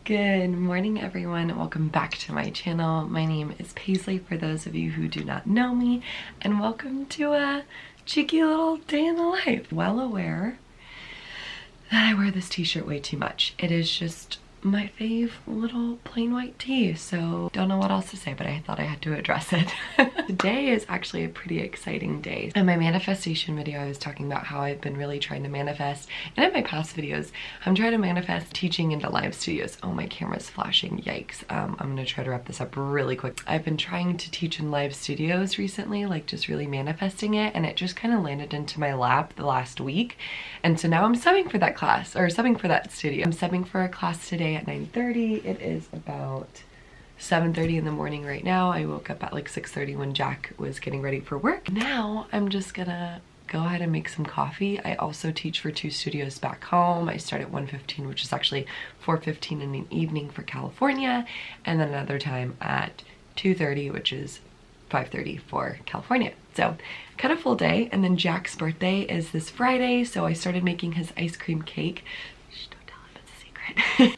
Good morning everyone, welcome back to my channel. My name is Paisley for those of you who do not know me, and welcome to a cheeky little day in the life. Well aware that I wear this t-shirt way too much. It is just my fave little plain white tee, so don't know what else to say, but I thought I had to address it. Today is actually a pretty exciting day. In my manifestation video, I was talking about how I've been really trying to manifest, and in my past videos, I'm trying to manifest teaching into live studios. Oh, my camera's flashing, yikes. I'm gonna try to wrap this up really quick. I've been trying to teach in live studios recently, like just really manifesting it, and it just kind of landed into my lap the last week. And so now I'm subbing for that class, or subbing for that studio. I'm subbing for a class today at 9:30. It is about 7:30 in the morning right now. I woke up at like 6:30 when Jack was getting ready for work. Now I'm just gonna go ahead and make some coffee. I also teach for 2 studios back home. I start at 1:15, which is actually 4:15 in the evening for California, and then another time at 2:30, which is 5:30 for California. So kind of full day. And then Jack's birthday is this Friday, so I started making his ice cream cake.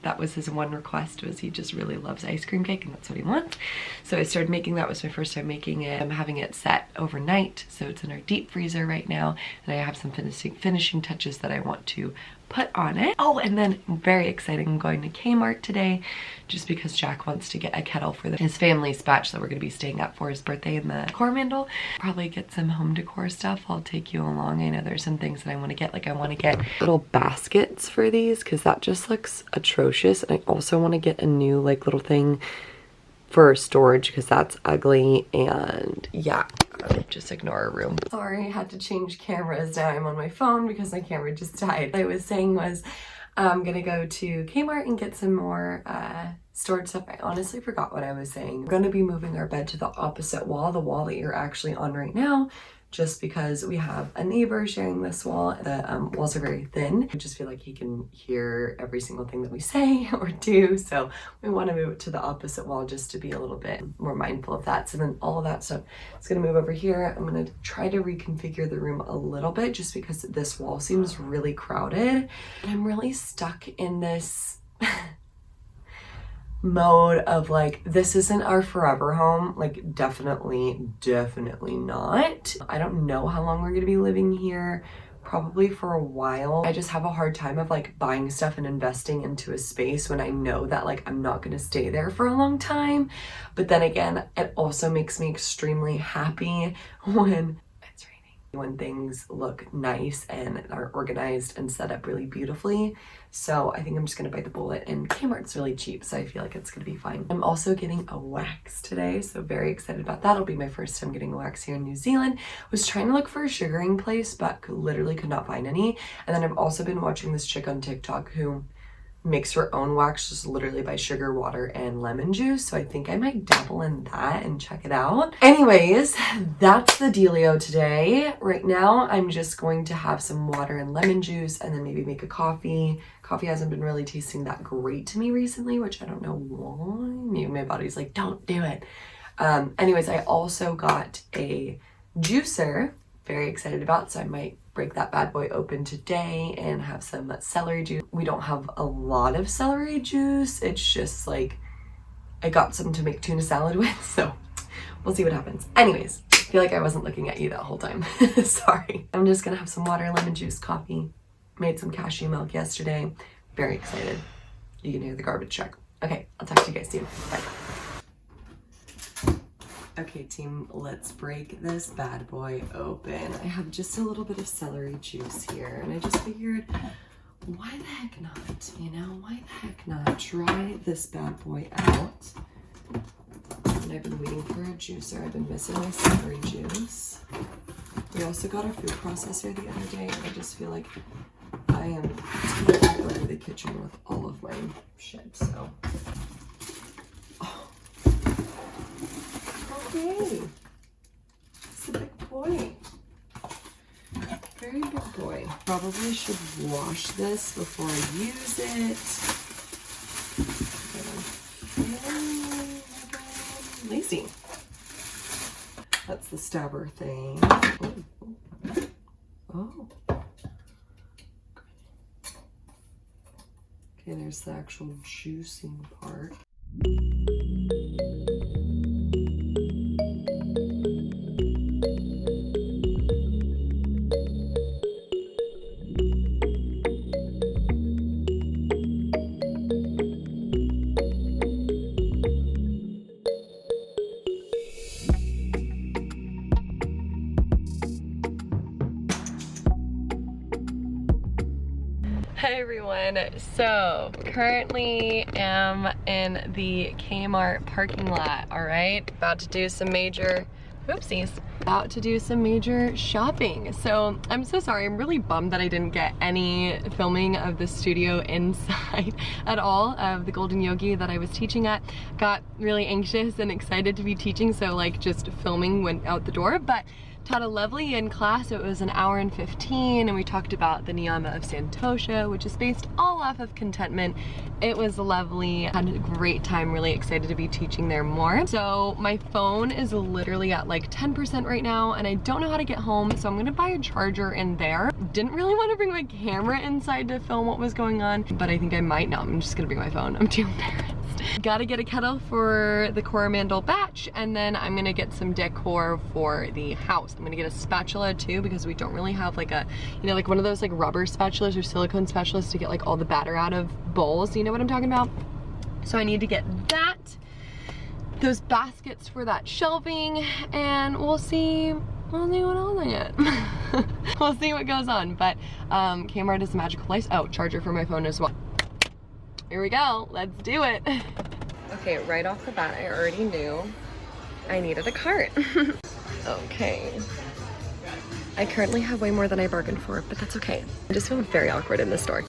That was his one request, was he just really loves ice cream cake and that's what he wants. So I started making that. Was my first time making it. I'm having it set overnight, so it's in our deep freezer right now, and I have some finishing touches that I want to put on it. Oh, and then very exciting, I'm going to Kmart today just because Jack wants to get a kettle for his family's batch that we're going to be staying at for his birthday in the Coromandel. Probably get some home decor stuff. I'll take you along. I know there's some things that I want to get, like I want to get little baskets for these because that just looks atrocious, and I also want to get a new like little thing for storage because that's ugly. And yeah, just ignore a room. Sorry, I had to change cameras. Now I'm on my phone because my camera just died. What I was saying was I'm gonna go to Kmart and get some more storage stuff. I honestly forgot what I was saying. We're gonna be moving our bed to the opposite wall, the wall that you're actually on right now, just because we have a neighbor sharing this wall. The walls are very thin. I just feel like he can hear every single thing that we say or do. So we want to move it to the opposite wall just to be a little bit more mindful of that. So then all of that stuff is going to move over here. I'm going to try to reconfigure the room a little bit just because this wall seems really crowded. I'm really stuck in this mode of like, this isn't our forever home. Like definitely not. I don't know how long we're gonna be living here, probably for a while. I just have a hard time of like buying stuff and investing into a space when I know that like I'm not gonna stay there for a long time. But then again, it also makes me extremely happy when it's raining, when things look nice and are organized and set up really beautifully. So I think I'm just gonna bite the bullet, and Kmart's really cheap, so I feel like it's gonna be fine. I'm also getting a wax today, so very excited about that. It'll be my first time getting a wax here in New Zealand. Was trying to look for a sugaring place, but literally could not find any. And then I've also been watching this chick on TikTok who makes her own wax just literally by sugar, water, and lemon juice. So I think I might dabble in that and check it out. Anyways, that's the dealio today. Right now, I'm just going to have some water and lemon juice and then maybe make a coffee. Coffee hasn't been really tasting that great to me recently, which I don't know why. Maybe my body's like, don't do it. Anyways, I also got a juicer, very excited about, so I might break that bad boy open today and have some celery juice. We don't have a lot of celery juice. It's just like, I got some to make tuna salad with, so we'll see what happens. Anyways, I feel like I wasn't looking at you that whole time. Sorry. I'm just gonna have some water, lemon juice, coffee. Made some cashew milk yesterday. Very excited. You can hear the garbage truck. Okay, I'll talk to you guys soon. Bye. Okay team, let's break this bad boy open. I have just a little bit of celery juice here, and I just figured, why the heck not? You know, why the heck not? Try this bad boy out. And I've been waiting for a juicer. I've been missing my celery juice. We also got a food processor the other day. I just feel like I am taking over the kitchen with all of my shit, so. Okay, it's a big boy, very big boy. Probably should wash this before I use it. Lazy. That's the stabber thing. Oh. Okay, there's the actual juicing part. Hi everyone, so currently am in the Kmart parking lot, all right? About to do some major, whoopsies. About to do some major shopping. So I'm so sorry, I'm really bummed that I didn't get any filming of the studio inside at all of the Golden Yogi that I was teaching at. Got really anxious and excited to be teaching, so like just filming went out the door, but taught a lovely in class. It was an hour and 15 and we talked about the niyama of santosha, which is based all off of contentment. It was lovely, had a great time, really excited to be teaching there more. So my phone is literally at like 10% right now and I don't know how to get home, so I'm gonna buy a charger in there. Didn't really want to bring my camera inside to film what was going on, but I think I might now. I'm just gonna bring my phone. I'm too embarrassed. Gotta get a kettle for the coromandel batch, and then I'm gonna get some decor for the house. I'm gonna get a spatula too, because we don't really have like a, you know, like one of those like rubber spatulas or silicone spatulas to get like all the batter out of bowls. You know what I'm talking about? So I need to get that, those baskets for that shelving, and we'll see what else I get. We'll see what goes on, but Kmart is a magical place. Oh, charger for my phone as well. Here we go, let's do it. Okay, right off the bat, I already knew I needed a cart. Okay. I currently have way more than I bargained for, but that's okay. I just feel very awkward in this store.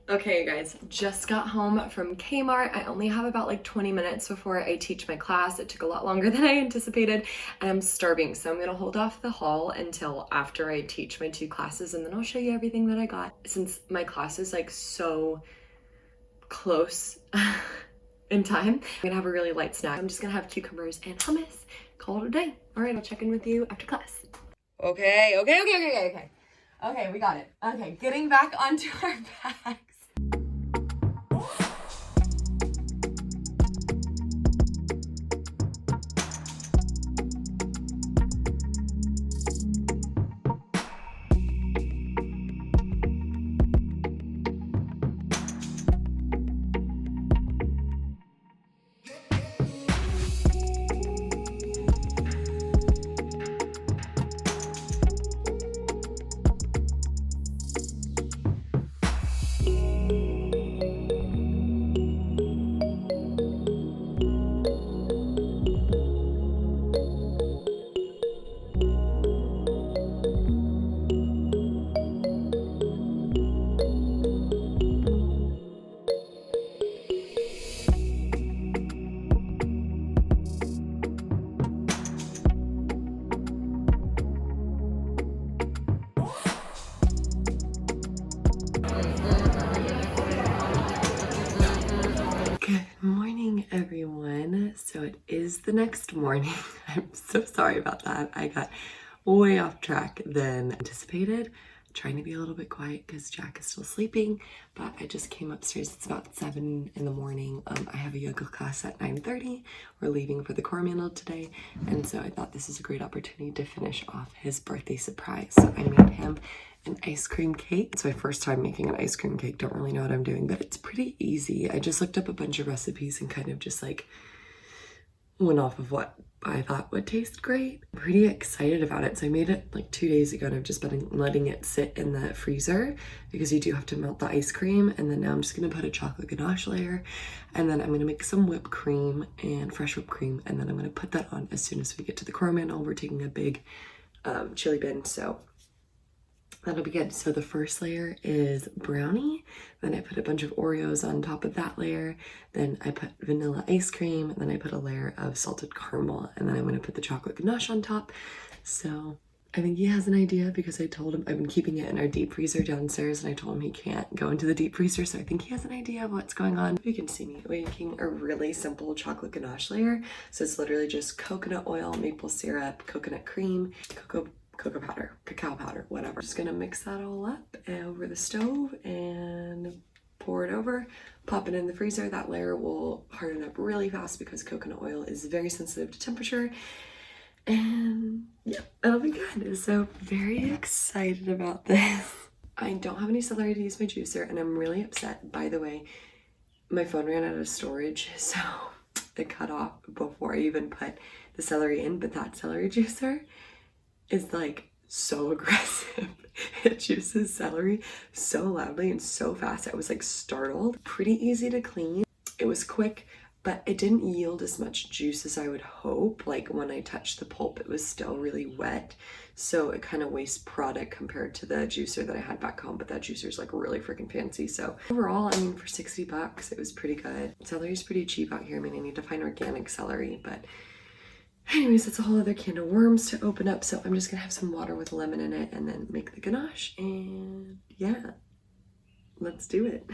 Okay, you guys, just got home from Kmart. I only have about like 20 minutes before I teach my class. It took a lot longer than I anticipated, and I'm starving, so I'm gonna hold off the haul until after I teach my 2 classes, and then I'll show you everything that I got. Since my class is like so close in time, I'm gonna have a really light snack. I'm just gonna have cucumbers and hummus. Call it a day. All right, I'll check in with you after class. Okay, we got it. Okay, getting back onto our bags. Good morning, everyone. So it is the next morning. I'm so sorry about that. I got way off track than anticipated. Trying to be a little bit quiet because Jack is still sleeping, but I just came upstairs. It's about 7 in the morning. I have a yoga class at 9:30. We're leaving for the coromandel today, and so I thought this is a great opportunity to finish off his birthday surprise. So I made him an ice cream cake. It's my first time making an ice cream cake. Don't really know what I'm doing, but it's pretty easy. I just looked up a bunch of recipes and kind of just like went off of what I thought would taste great. I'm pretty excited about it. So I made it like 2 days ago, and I've just been letting it sit in the freezer because you do have to melt the ice cream. And then now I'm just gonna put a chocolate ganache layer, and then I'm gonna make some whipped cream and fresh whipped cream, and then I'm gonna put that on as soon as we get to the coromandel. We're taking a big chili bin, so that'll be good. So the first layer is brownie, then I put a bunch of Oreos on top of that layer, then I put vanilla ice cream, and then I put a layer of salted caramel, and then I'm gonna put the chocolate ganache on top. So I think he has an idea because I told him I've been keeping it in our deep freezer downstairs, and I told him he can't go into the deep freezer, so I think he has an idea of what's going on. You can see me making a really simple chocolate ganache layer. So it's literally just coconut oil, maple syrup, coconut cream, cacao powder, whatever. Just gonna mix that all up over the stove and pour it over, pop it in the freezer. That layer will harden up really fast because coconut oil is very sensitive to temperature. And yeah, it'll be good. So very excited about this. I don't have any celery to use my juicer, and I'm really upset. By the way, my phone ran out of storage, so it cut off before I even put the celery in, but that celery juicer is like so aggressive. It juices celery so loudly and so fast. I was like startled. Pretty easy to clean. It was quick, but it didn't yield as much juice as I would hope. Like when I touched the pulp, it was still really wet. So it kind of wastes product compared to the juicer that I had back home, but that juicer is like really freaking fancy. So overall, I mean, for 60 bucks, it was pretty good. Celery is pretty cheap out here. I mean, I need to find organic celery, but anyways, it's a whole other can of worms to open up. So I'm just gonna have some water with lemon in it and then make the ganache. And yeah, let's do it.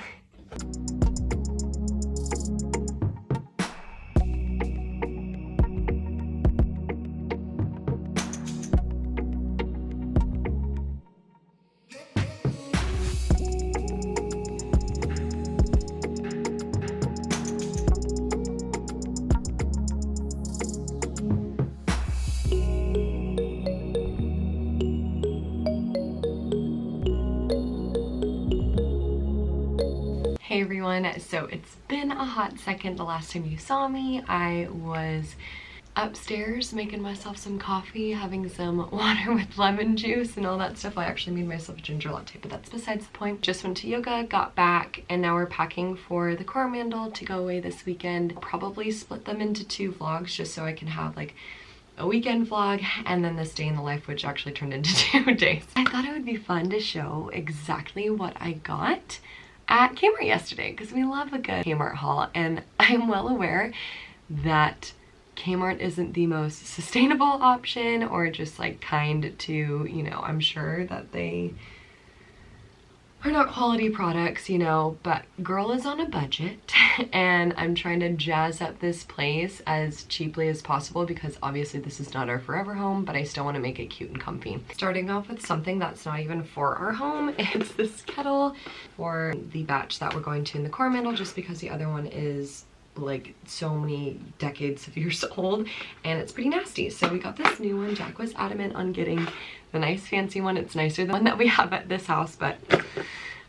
Hey everyone, so it's been a hot second. The last time you saw me, I was upstairs making myself some coffee, having some water with lemon juice and all that stuff. I actually made myself a ginger latte, but that's besides the point. Just went to yoga, got back, and now we're packing for the Coromandel to go away this weekend. Probably split them into 2 vlogs just so I can have like a weekend vlog and then this day in the life, which actually turned into 2 days. I thought it would be fun to show exactly what I got at Kmart yesterday because we love a good Kmart haul, and I'm well aware that Kmart isn't the most sustainable option or just like kind to, you know, I'm sure that they are not quality products, you know, but girl is on a budget and I'm trying to jazz up this place as cheaply as possible because obviously this is not our forever home, but I still want to make it cute and comfy. Starting off with something that's not even for our home. It's this kettle for the batch that we're going to in the Coromandel, just because the other one is like so many decades of years old and it's pretty nasty. So we got this new one. Jack was adamant on getting the nice fancy one. It's nicer than the one that we have at this house, but I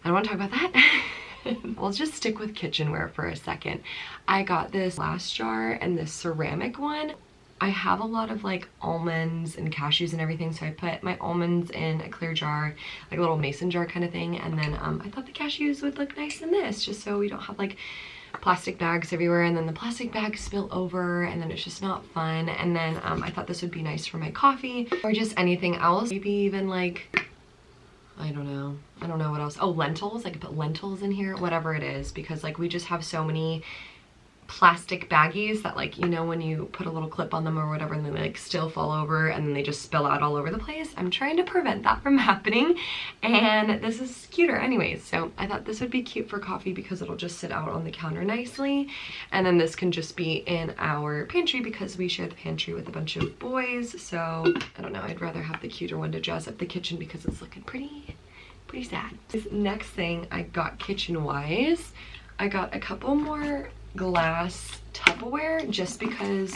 don't want to talk about that. We'll just stick with kitchenware for a second. I got this glass jar and this ceramic one. I have a lot of like almonds and cashews and everything, so I put my almonds in a clear jar, like a little mason jar kind of thing, and then I thought the cashews would look nice in this, just so we don't have like plastic bags everywhere and then the plastic bags spill over and then it's just not fun. And then I thought this would be nice for my coffee or just anything else. Maybe even like, I don't know what else. Oh, lentils. I could put lentils in here, whatever it is, because like we just have so many plastic baggies that, like, you know, when you put a little clip on them or whatever and then they like still fall over and then they just spill out all over the place. I'm trying to prevent that from happening, and this is cuter anyways. So I thought this would be cute for coffee because it'll just sit out on the counter nicely, and then this can just be in our pantry because we share the pantry with a bunch of boys. So I don't know, I'd rather have the cuter one to jazz up the kitchen because it's looking pretty sad. This next thing I got kitchen wise, I got a couple more glass Tupperware just because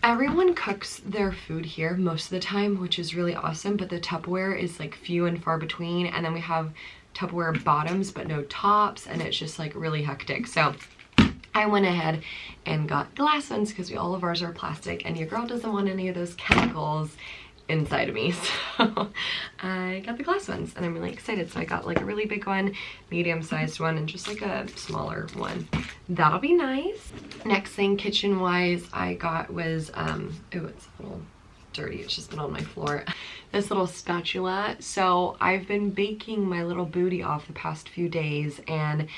everyone cooks their food here most of the time, which is really awesome, but the Tupperware is like few and far between, and then we have Tupperware bottoms but no tops, and it's just like really hectic. So I went ahead and got glass ones because all of ours are plastic and your girl doesn't want any of those chemicals inside of me, so I got the glass ones and I'm really excited. So I got like a really big one, medium-sized one, and just like a smaller one. That'll be nice. Next thing kitchen wise I got was oh, it's a little dirty, it's just been on my floor, this little spatula. So I've been baking my little booty off the past few days, and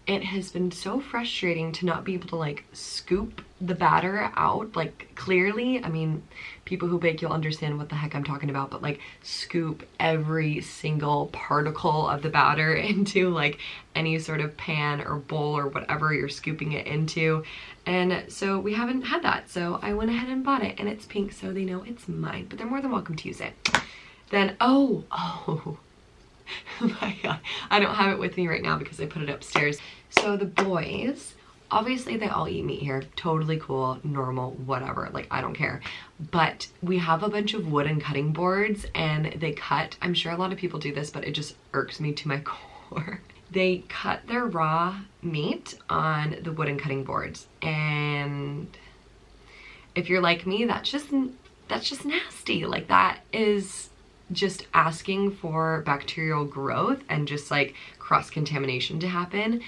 it has been so frustrating to not be able to like scoop the batter out like clearly. I mean, people who bake, you'll understand what the heck I'm talking about, but like scoop every single particle of the batter into like any sort of pan or bowl or whatever you're scooping it into. And so we haven't had that, so I went ahead and bought it, and it's pink so they know it's mine, but they're more than welcome to use it. Then oh But yeah, I don't have it with me right now because I put it upstairs. So the boys, obviously they all eat meat here. Totally cool, normal, whatever. Like, I don't care. But we have a bunch of wooden cutting boards and they cut. I'm sure a lot of people do this, but it just irks me to my core. They cut their raw meat on the wooden cutting boards. And if you're like me, that's just nasty. Like, that is just asking for bacterial growth and just like cross-contamination to happen.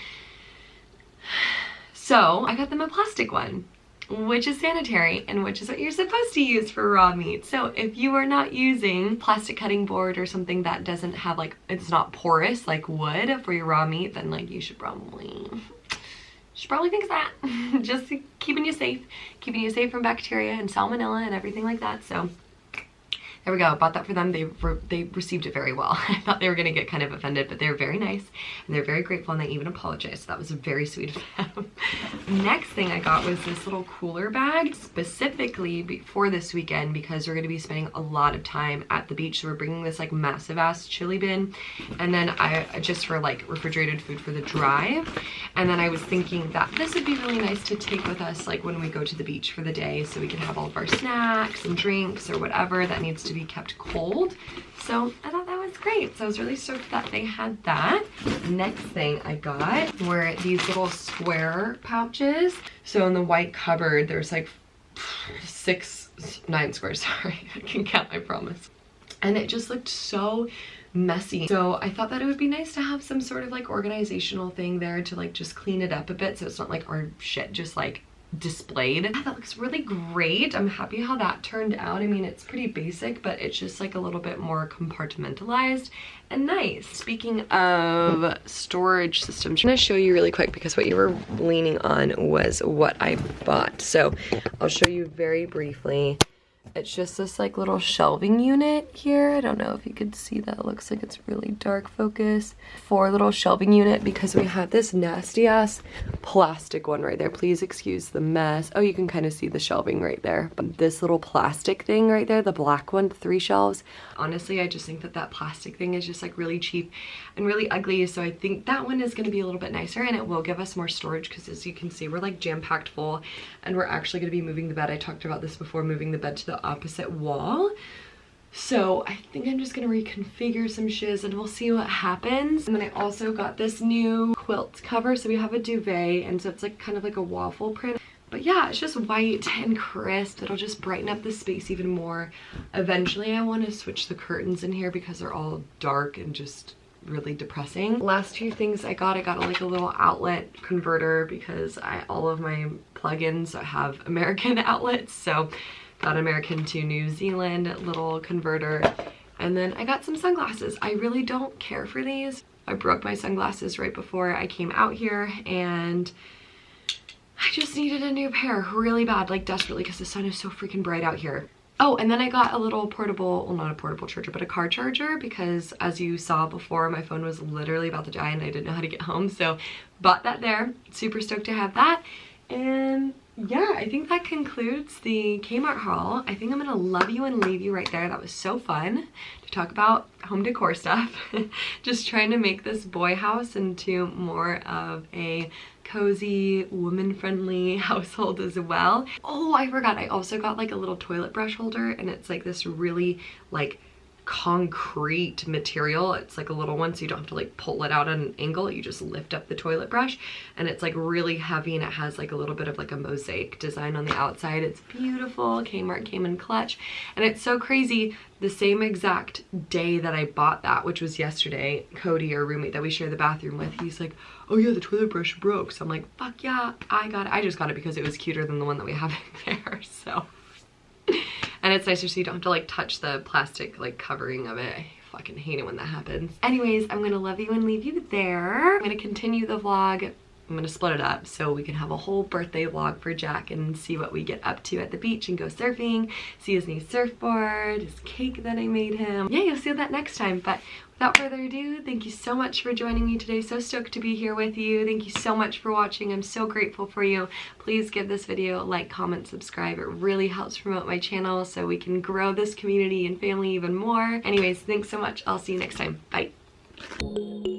So I got them a plastic one, which is sanitary and which is what you're supposed to use for raw meat. So if you are not using plastic cutting board or something that doesn't have like, it's not porous like wood for your raw meat, then like you should probably fix that. Just keeping you safe from bacteria and salmonella and everything like that. So there we go, bought that for them. They received it very well. I thought they were gonna get kind of offended, but they're very nice and they're very grateful and they even apologized. So that was very sweet of them. Next thing I got was this little cooler bag, specifically for this weekend because we're gonna be spending a lot of time at the beach. So we're bringing this like massive ass chili bin and then just for like refrigerated food for the drive. And then I was thinking that this would be really nice to take with us like when we go to the beach for the day so we can have all of our snacks and drinks or whatever that needs to be kept cold. So I thought that was great. So I was really stoked that they had that. Next thing I got were these little square pouches. So in the white cupboard, there's like 9 squares, sorry, I can count, I promise. And it just looked so messy. So I thought that it would be nice to have some sort of like organizational thing there to like just clean it up a bit so it's not like our shit just like displayed. That looks really great. I'm happy how that turned out. I mean, it's pretty basic, but it's just like a little bit more compartmentalized and nice. Speaking of storage systems, I'm gonna show you really quick because what you were leaning on was what I bought. So I'll show you very briefly. It's just this like little shelving unit here. I don't know if you could see that. It looks like it's really dark focus. 4 little shelving unit because we have this nasty ass plastic one right there. Please excuse the mess. Oh, you can kind of see the shelving right there. But this little plastic thing right there, the black one, 3 shelves. Honestly, I just think that that plastic thing is just like really cheap and really ugly. So I think that one is going to be a little bit nicer and it will give us more storage because as you can see, we're like jam-packed full and we're actually going to be moving the bed. I talked about this before, moving the bed to the opposite wall. So I think I'm just gonna reconfigure some shiz and we'll see what happens. And then I also got this new quilt cover. So we have a duvet and so it's like kind of like a waffle print. But yeah, it's just white and crisp. It'll just brighten up the space even more. Eventually I want to switch the curtains in here because they're all dark and just really depressing. Last 2 things I got like a little outlet converter because all of my plugins have American outlets. So got American to New Zealand little converter. And then I got some sunglasses. I really don't care for these. I broke my sunglasses right before I came out here and I just needed a new pair really bad, like desperately, because the sun is so freaking bright out here. Oh, and then I got a little portable, well, not a portable charger, but a car charger because as you saw before, my phone was literally about to die and I didn't know how to get home. So bought that there. Super stoked to have that. And yeah, I think that concludes the Kmart haul. I think I'm gonna love you and leave you right there. That was so fun to talk about home decor stuff. Just trying to make this boy house into more of a cozy, woman-friendly household as well. Oh, I forgot. I also got like a little toilet brush holder and it's like this really like concrete material. It's like a little one so you don't have to like pull it out at an angle. You just lift up the toilet brush and it's like really heavy and it has like a little bit of like a mosaic design on the outside. It's beautiful. Kmart came in clutch and it's so crazy. The same exact day that I bought that, which was yesterday, Cody, our roommate that we share the bathroom with, he's like, oh yeah, the toilet brush broke. So I'm like, fuck yeah, I got it. I just got it because it was cuter than the one that we have in there. So and it's nicer so you don't have to like touch the plastic like covering of it. I fucking hate it when that happens. Anyways, I'm gonna love you and leave you there. I'm gonna continue the vlog. I'm gonna split it up so we can have a whole birthday vlog for Jack and see what we get up to at the beach and go surfing, see his new surfboard, his cake that I made him. Yeah, you'll see that next time. But without further ado, thank you so much for joining me today. So stoked to be here with you. Thank you so much for watching. I'm so grateful for you. Please give this video a like, comment, subscribe. It really helps promote my channel so we can grow this community and family even more. Anyways, thanks so much. I'll see you next time. Bye. bye.